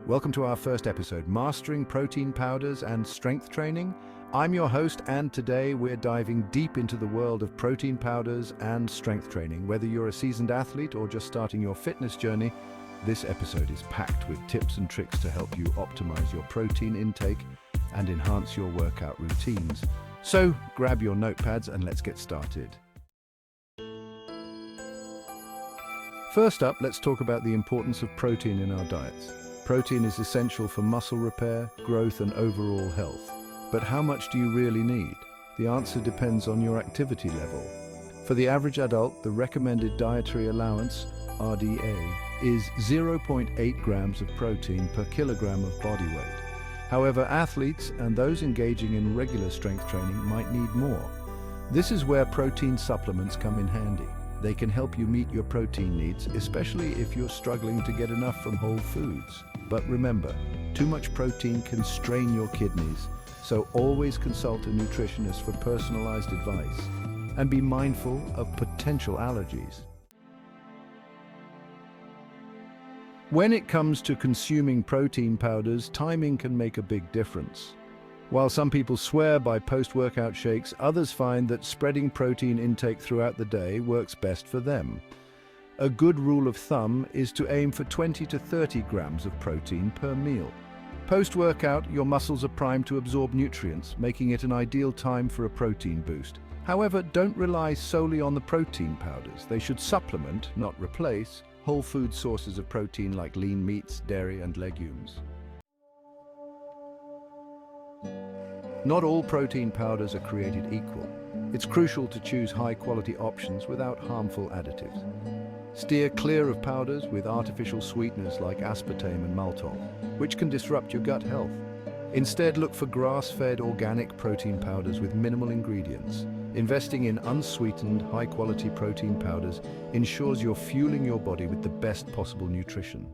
Welcome to our first episode, Mastering Protein Powders and Strength Training. I'm your host, and today we're diving deep into the world of protein powders and strength training. Whether you're a seasoned athlete or just starting your fitness journey, this episode is packed with tips and tricks to help you optimize your protein intake and enhance your workout routines. So grab your notepads and let's get started. First up, let's talk about the importance of protein in our diets. Protein is essential for muscle repair, growth, and overall health. But how much do you really need? The answer depends on your activity level. For the average adult, the recommended dietary allowance, RDA, is 0.8 grams of protein per kilogram of body weight. However, athletes and those engaging in regular strength training might need more. This is where protein supplements come in handy. They can help you meet your protein needs, especially if you're struggling to get enough from whole foods. But remember, too much protein can strain your kidneys, so always consult a nutritionist for personalized advice and be mindful of potential allergies. When it comes to consuming protein powders, timing can make a big difference. While some people swear by post-workout shakes, others find that spreading protein intake throughout the day works best for them. A good rule of thumb is to aim for 20 to 30 grams of protein per meal. Post-workout, your muscles are primed to absorb nutrients, making it an ideal time for a protein boost. However, don't rely solely on the protein powders. They should supplement, not replace, whole food sources of protein like lean meats, dairy, and legumes. Not all protein powders are created equal. It's crucial to choose high-quality options without harmful additives. Steer clear of powders with artificial sweeteners like aspartame and maltol, which can disrupt your gut health. Instead, look for grass-fed organic protein powders with minimal ingredients. Investing in unsweetened, high-quality protein powders ensures you're fueling your body with the best possible nutrition.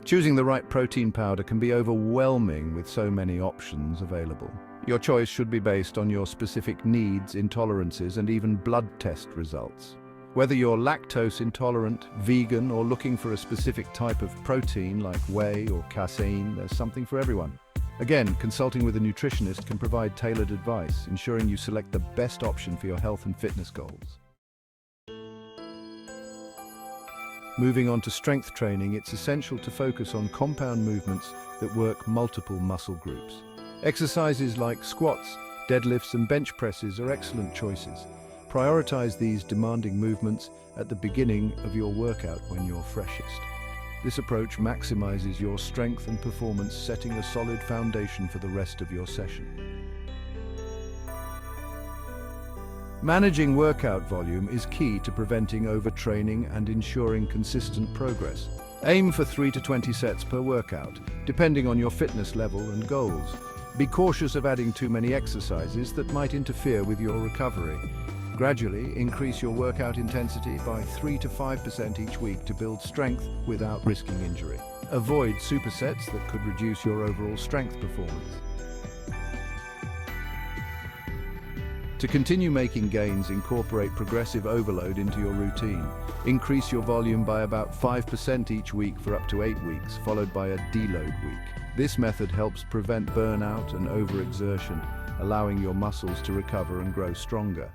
Choosing the right protein powder can be overwhelming with so many options available. Your choice should be based on your specific needs, intolerances, and even blood test results. Whether you're lactose intolerant, vegan, or looking for a specific type of protein like whey or casein, there's something for everyone. Again, consulting with a nutritionist can provide tailored advice, ensuring you select the best option for your health and fitness goals. Moving on to strength training, it's essential to focus on compound movements that work multiple muscle groups. Exercises like squats, deadlifts, and bench presses are excellent choices. Prioritize these demanding movements at the beginning of your workout when you're freshest. This approach maximizes your strength and performance, setting a solid foundation for the rest of your session. Managing workout volume is key to preventing overtraining and ensuring consistent progress. Aim for 3 to 20 sets per workout, depending on your fitness level and goals. Be cautious of adding too many exercises that might interfere with your recovery. Gradually increase your workout intensity by 3 to 5% each week to build strength without risking injury. Avoid supersets that could reduce your overall strength performance. To continue making gains, incorporate progressive overload into your routine. Increase your volume by about 5% each week for up to 8 weeks, followed by a deload week. This method helps prevent burnout and overexertion, allowing your muscles to recover and grow stronger.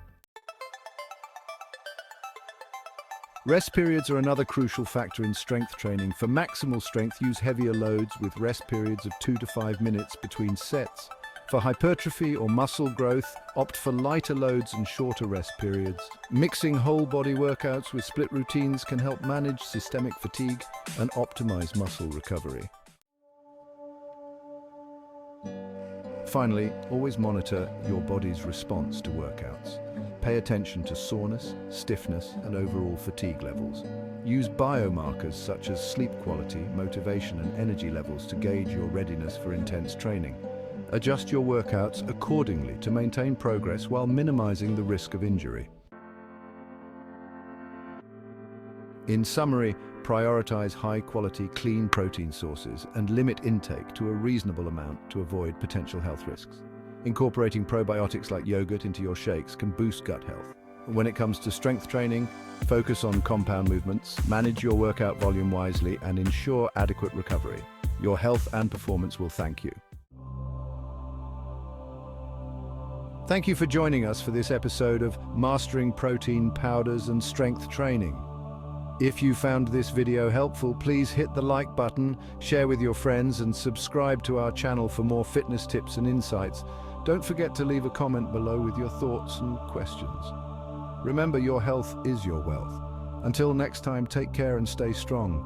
Rest periods are another crucial factor in strength training. For maximal strength, use heavier loads with rest periods of 2 to 5 minutes between sets. For hypertrophy or muscle growth, opt for lighter loads and shorter rest periods. Mixing whole body workouts with split routines can help manage systemic fatigue and optimize muscle recovery. Finally, always monitor your body's response to workouts. Pay attention to soreness, stiffness, and overall fatigue levels. Use biomarkers such as sleep quality, motivation, and energy levels to gauge your readiness for intense training. Adjust your workouts accordingly to maintain progress while minimizing the risk of injury. In summary, prioritize high-quality, clean protein sources and limit intake to a reasonable amount to avoid potential health risks. Incorporating probiotics like yogurt into your shakes can boost gut health. When it comes to strength training, focus on compound movements, manage your workout volume wisely, and ensure adequate recovery. Your health and performance will thank you. Thank you for joining us for this episode of Mastering Protein Powders and Strength Training. If you found this video helpful, please hit the like button, share with your friends, and subscribe to our channel for more fitness tips and insights. Don't forget to leave a comment below with your thoughts and questions. Remember, your health is your wealth. Until next time, take care and stay strong.